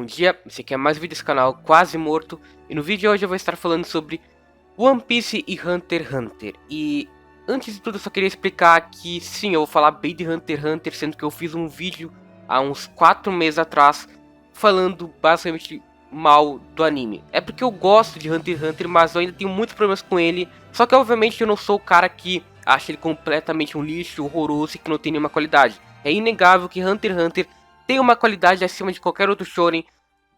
dia, esse aqui é mais um vídeo desse canal, Quase Morto. E no vídeo de hoje eu vou estar falando sobre One Piece e Hunter x Hunter. E antes de tudo eu só queria explicar que sim, eu vou falar bem de Hunter x Hunter, sendo que eu fiz um vídeo há uns 4 meses atrás falando basicamente mal do anime. É porque eu gosto de Hunter x Hunter, mas eu ainda tenho muitos problemas com ele. Só que obviamente eu não sou o cara que acha ele completamente um lixo, horroroso e que não tem nenhuma qualidade. É inegável que Hunter x Hunter tem uma qualidade acima de qualquer outro shonen,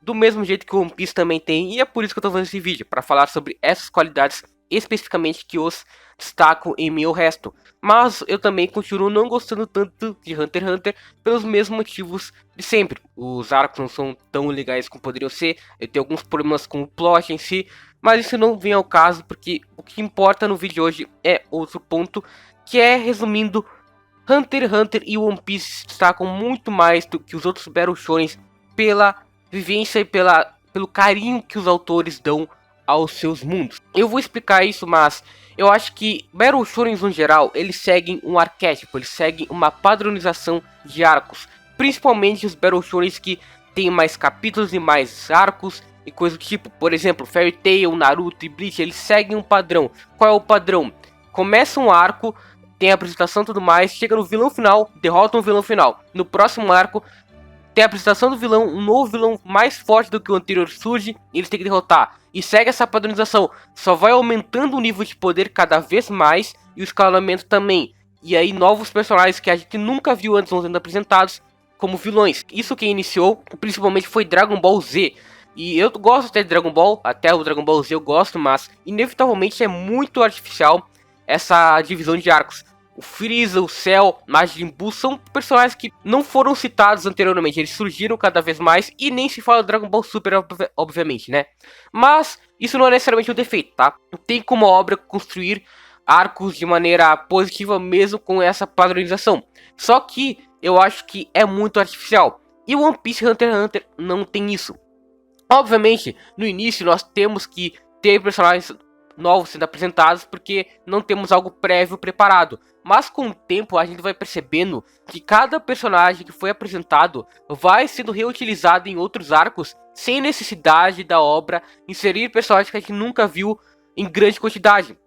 do mesmo jeito que o One Piece também tem, e é por isso que eu tô fazendo esse vídeo, para falar sobre essas qualidades especificamente que os destacam em meio ao resto. Mas eu também continuo não gostando tanto de Hunter x Hunter pelos mesmos motivos de sempre. Os arcos não são tão legais como poderiam ser, eu tenho alguns problemas com o plot em si, mas isso não vem ao caso, porque o que importa no vídeo de hoje é outro ponto, que é, resumindo, Hunter x Hunter e One Piece se destacam muito mais do que os outros Battle Shonens pela vivência e pelo carinho que os autores dão aos seus mundos. Eu vou explicar isso, mas eu acho que Battle Shonens no geral, eles seguem um arquétipo, eles seguem uma padronização de arcos. Principalmente os Battle Shonens que tem mais capítulos e mais arcos e coisa do tipo. Por exemplo, Fairy Tail, Naruto e Bleach, eles seguem um padrão. Qual é o padrão? Começa um arco, tem a apresentação e tudo mais, chega no vilão final, derrota um vilão final. No próximo arco, tem a apresentação do vilão, um novo vilão mais forte do que o anterior surge, e eles têm que derrotar. E segue essa padronização, só vai aumentando o nível de poder cada vez mais, e o escalonamento também. E aí novos personagens que a gente nunca viu antes vão sendo apresentados como vilões. Isso que iniciou, principalmente, foi Dragon Ball Z. E eu gosto até de Dragon Ball, até o Dragon Ball Z eu gosto, mas inevitavelmente é muito artificial essa divisão de arcos. O Freeza, o Cell, Majin Buu são personagens que não foram citados anteriormente. Eles surgiram cada vez mais e nem se fala do Dragon Ball Super, obviamente, né? Mas isso não é necessariamente um defeito, tá? Tem como a obra construir arcos de maneira positiva mesmo com essa padronização. Só que eu acho que é muito artificial. E o One Piece e Hunter x Hunter não tem isso. Obviamente, no início nós temos que ter personagens novos sendo apresentados porque não temos algo prévio preparado. Mas com o tempo a gente vai percebendo que cada personagem que foi apresentado vai sendo reutilizado em outros arcos sem necessidade da obra inserir personagens que a gente nunca viu em grande quantidade.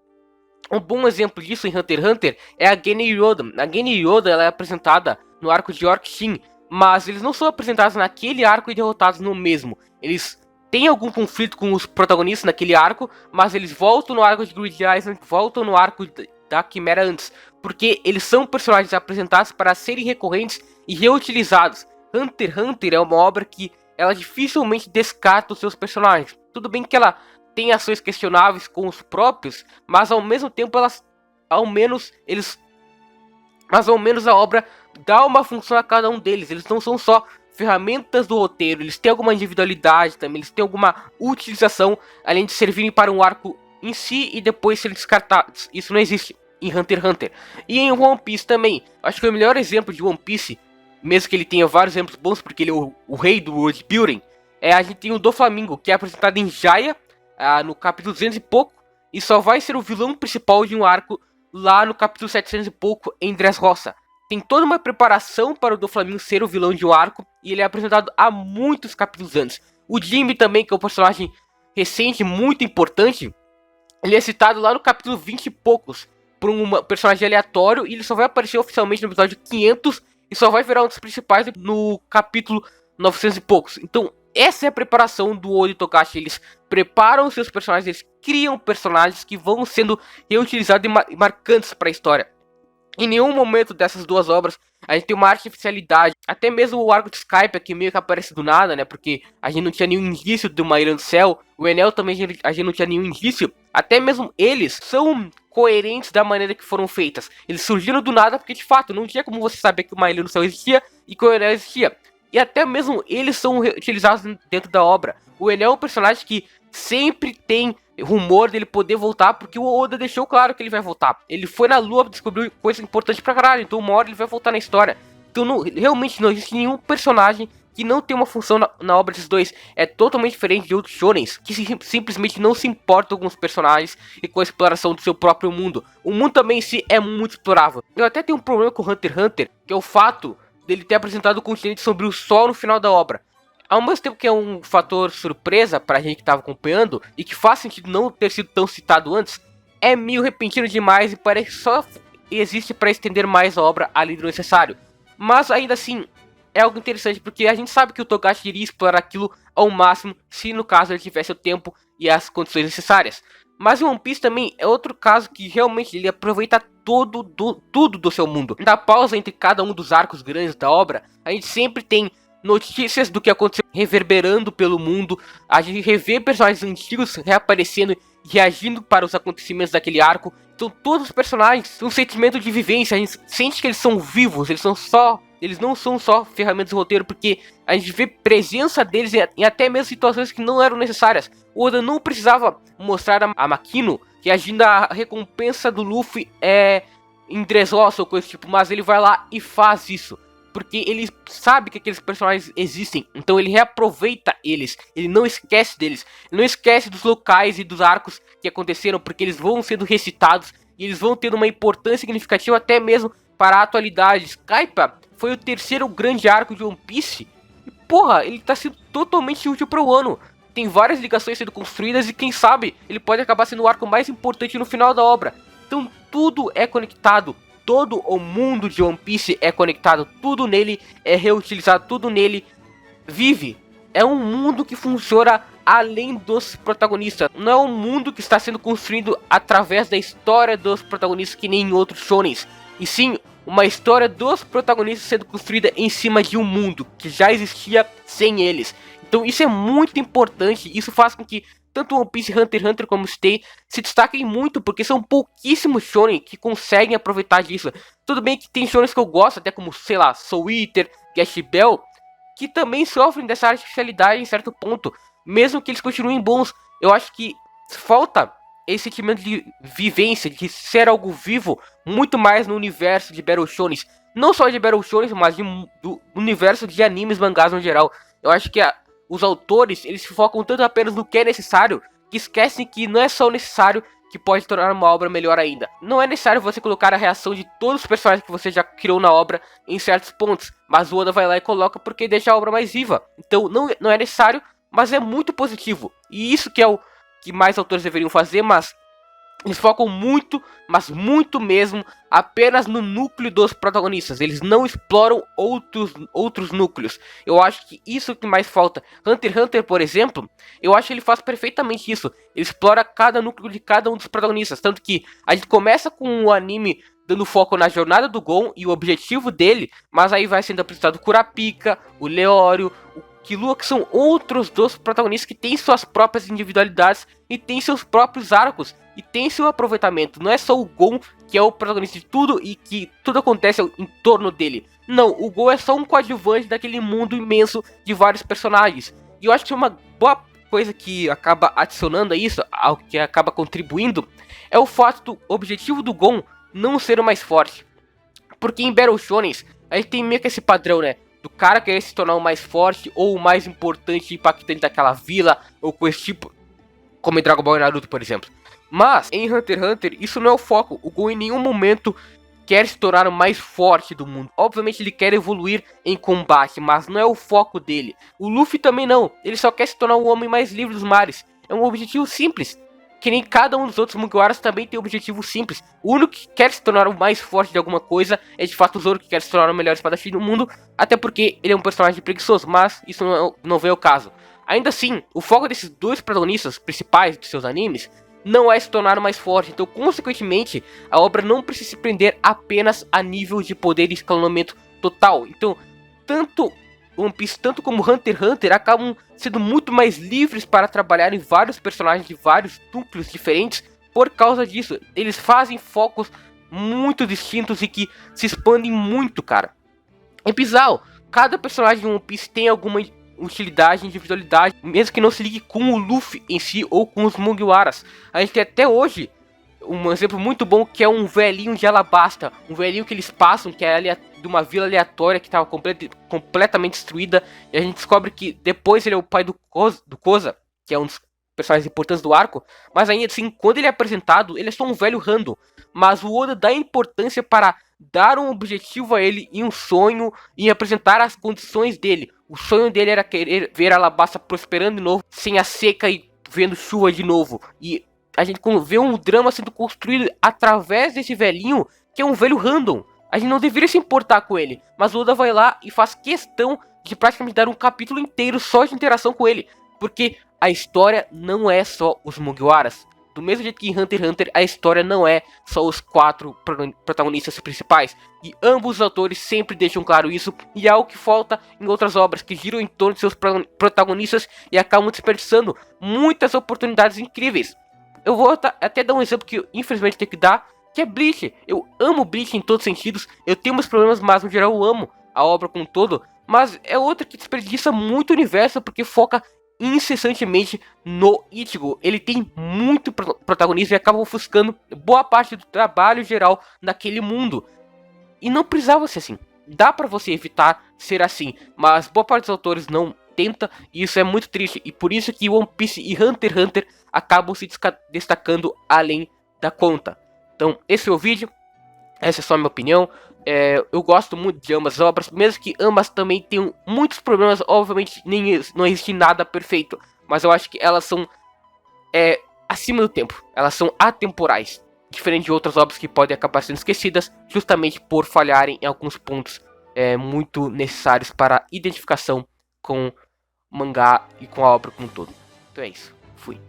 Um bom exemplo disso em Hunter x Hunter é a Gene Yoda. A Gene Yoda ela é apresentada no arco de Orc Shin, mas eles não são apresentados naquele arco e derrotados no mesmo. Eles têm algum conflito com os protagonistas naquele arco, mas eles voltam no arco de Grid Island, voltam no arco da Quimera antes, porque eles são personagens apresentados para serem recorrentes e reutilizados. Hunter x Hunter é uma obra que ela dificilmente descarta os seus personagens. Tudo bem que ela tem ações questionáveis com os próprios, mas ao mesmo tempo ao menos a obra dá uma função a cada um deles. Eles não são só ferramentas do roteiro, eles têm alguma individualidade também, eles têm alguma utilização, além de servirem para um arco em si e depois serem descartados. Isso não existe em Hunter x Hunter. E em One Piece também. Acho que o melhor exemplo de One Piece, mesmo que ele tenha vários exemplos bons, porque ele é o rei do world building, a gente tem o Doflamingo, que é apresentado em Jaya, no capítulo 200 e pouco, e só vai ser o vilão principal de um arco lá no capítulo 700 e pouco em Dressrosa. Tem toda uma preparação para o Doflamingo ser o vilão de um arco, e ele é apresentado há muitos capítulos antes. O Jimmy também, que é um personagem recente, muito importante, ele é citado lá no capítulo 20 e poucos, por um personagem aleatório, e ele só vai aparecer oficialmente no episódio 500, e só vai virar um dos principais no capítulo 900 e poucos. Então, essa é a preparação do Oda e Togashi. Eles preparam seus personagens, eles criam personagens que vão sendo reutilizados e marcantes para a história. Em nenhum momento dessas duas obras a gente tem uma artificialidade. Até mesmo o arco de Skype aqui meio que aparece do nada, né? Porque a gente não tinha nenhum indício de uma Ilha do Céu. O Enel também a gente não tinha nenhum indício. Até mesmo eles são coerentes da maneira que foram feitas. Eles surgiram do nada porque de fato não tinha como você saber que uma Ilha do Céu existia e que o Enel existia. E até mesmo eles são utilizados dentro da obra. O Enel é um personagem que sempre tem rumor dele poder voltar, porque o Oda deixou claro que ele vai voltar. Ele foi na lua, descobriu coisa importante pra caralho, então uma hora ele vai voltar na história. Então realmente não existe nenhum personagem que não tem uma função na obra desses dois. É totalmente diferente de outros shonens, que simplesmente não se importam com os personagens e com a exploração do seu próprio mundo. O mundo também em si é muito explorável. Eu até tenho um problema com Hunter x Hunter, que é o fato dele ter apresentado o continente Sombrio só no final da obra. Ao mesmo tempo que é um fator surpresa pra gente que tava acompanhando, e que faz sentido não ter sido tão citado antes, é meio repentino demais e parece que só existe pra estender mais a obra além do necessário. Mas ainda assim, é algo interessante porque a gente sabe que o Togashi iria explorar aquilo ao máximo se no caso ele tivesse o tempo e as condições necessárias. Mas o One Piece também é outro caso que realmente ele aproveita tudo do seu mundo. Na pausa entre cada um dos arcos grandes da obra, a gente sempre tem notícias do que aconteceu reverberando pelo mundo, a gente revê personagens antigos reaparecendo e reagindo para os acontecimentos daquele arco. Então todos os personagens têm um sentimento de vivência, a gente sente que eles são vivos, eles não são só ferramentas de roteiro, porque a gente vê presença deles em até mesmo situações que não eram necessárias. O Oda não precisava mostrar a Makino reagindo à recompensa do Luffy em Dressrosa ou coisa do tipo, mas ele vai lá e faz isso. Porque ele sabe que aqueles personagens existem, então ele reaproveita eles, ele não esquece deles, ele não esquece dos locais e dos arcos que aconteceram, porque eles vão sendo recitados e eles vão tendo uma importância significativa até mesmo para a atualidade. Skypa foi o terceiro grande arco de One Piece, e porra, ele tá sendo totalmente útil para o ano. Tem várias ligações sendo construídas e quem sabe ele pode acabar sendo o arco mais importante no final da obra. Então tudo é conectado. Todo o mundo de One Piece é conectado, tudo nele é reutilizado, tudo nele vive. É um mundo que funciona além dos protagonistas. Não é um mundo que está sendo construído através da história dos protagonistas que nem em outros shonens. E sim, uma história dos protagonistas sendo construída em cima de um mundo que já existia sem eles. Então isso é muito importante, isso faz com que tanto One Piece, Hunter x Hunter como Stay se destaquem muito, porque são pouquíssimos shonen que conseguem aproveitar disso. Tudo bem que tem shonens que eu gosto, até como, sei lá, Soul Eater, Gash Bell, que também sofrem dessa artificialidade em certo ponto, mesmo que eles continuem bons. Eu acho que falta esse sentimento de vivência, de ser algo vivo, muito mais no universo de Battle Shonens. Não só de Battle Shonens, mas do universo de animes, mangás no geral. Eu acho que os autores, eles se focam tanto apenas no que é necessário, que esquecem que não é só o necessário que pode tornar uma obra melhor ainda. Não é necessário você colocar a reação de todos os personagens que você já criou na obra em certos pontos, mas o Oda vai lá e coloca porque deixa a obra mais viva. Então não é necessário, mas é muito positivo. E isso que é o que mais autores deveriam fazer, mas eles focam muito, mas muito mesmo, apenas no núcleo dos protagonistas. Eles não exploram outros núcleos. Eu acho que isso é o que mais falta. Hunter x Hunter, por exemplo, eu acho que ele faz perfeitamente isso. Ele explora cada núcleo de cada um dos protagonistas. Tanto que a gente começa com o anime dando foco na jornada do Gon e o objetivo dele, mas aí vai sendo apresentado o Kurapika, o Leório, o Killua, que são outros dos protagonistas que têm suas próprias individualidades e têm seus próprios arcos e tem seu aproveitamento. Não é só o Gon que é o protagonista de tudo e que tudo acontece em torno dele. Não, o Gon é só um coadjuvante daquele mundo imenso de vários personagens. E eu acho que uma boa coisa que acaba adicionando a isso, ao que acaba contribuindo, é o fato do objetivo do Gon não ser o mais forte. Porque em Battle Shonens, a gente tem meio que esse padrão, né? Do cara querer se tornar o mais forte ou o mais importante e impactante daquela vila, ou coisa tipo, como em Dragon Ball e Naruto, por exemplo. Mas, em Hunter x Hunter, isso não é o foco. O Gon em nenhum momento quer se tornar o mais forte do mundo. Obviamente ele quer evoluir em combate, mas não é o foco dele. O Luffy também não. Ele só quer se tornar o homem mais livre dos mares. É um objetivo simples. Que nem cada um dos outros Mugiwaras também tem um objetivo simples. O único que quer se tornar o mais forte de alguma coisa é de fato o Zoro, que quer se tornar o melhor espadachim do mundo. Até porque ele é um personagem preguiçoso, mas isso não vem ao caso. Ainda assim, o foco desses dois protagonistas principais de seus animes não é se tornar o mais forte, então consequentemente a obra não precisa se prender apenas a nível de poder e escalonamento total. Então, tanto One Piece, tanto como Hunter x Hunter, acabam sendo muito mais livres para trabalhar em vários personagens de vários núcleos diferentes por causa disso. Eles fazem focos muito distintos e que se expandem muito, cara. É bizarro, cada personagem de One Piece tem alguma utilidade, individualidade, mesmo que não se ligue com o Luffy em si ou com os Mugiwaras. A gente tem até hoje um exemplo muito bom que é um velhinho de Alabasta, um velhinho que eles passam, que é de uma vila aleatória que estava completamente destruída, e a gente descobre que depois ele é o pai do Koza, que é um dos personagens importantes do arco, mas ainda assim, quando ele é apresentado, ele é só um velho random, mas o Oda dá importância para dar um objetivo a ele e um sonho e apresentar as condições dele. O sonho dele era querer ver Alabasta prosperando de novo, sem a seca e vendo chuva de novo. E a gente vê um drama sendo construído através desse velhinho, que é um velho random. A gente não deveria se importar com ele, mas o Oda vai lá e faz questão de praticamente dar um capítulo inteiro só de interação com ele, porque a história não é só os Mugiwaras. Do mesmo jeito que em Hunter x Hunter, a história não é só os 4 protagonistas principais. E ambos os autores sempre deixam claro isso, e é algo que falta em outras obras, que giram em torno de seus protagonistas e acabam desperdiçando muitas oportunidades incríveis. Eu vou até dar um exemplo que eu, infelizmente, tenho que dar, que é Bleach. Eu amo Bleach em todos os sentidos, eu tenho meus problemas, mas no geral eu amo a obra como um todo. Mas é outra que desperdiça muito o universo, porque foca incessantemente no Ichigo. Ele tem muito protagonismo e acaba ofuscando boa parte do trabalho geral naquele mundo. E não precisava ser assim. Dá pra você evitar ser assim, mas boa parte dos autores não tenta, e isso é muito triste. E por isso que One Piece e Hunter x Hunter acabam se destacando além da conta. Então, esse é o vídeo. Essa é só a minha opinião. Eu gosto muito de ambas as obras, mesmo que ambas também tenham muitos problemas. Obviamente não existe nada perfeito, mas eu acho que elas são acima do tempo. Elas são atemporais, diferente de outras obras que podem acabar sendo esquecidas, justamente por falharem em alguns pontos muito necessários para a identificação com o mangá e com a obra como um todo. Então é isso, fui.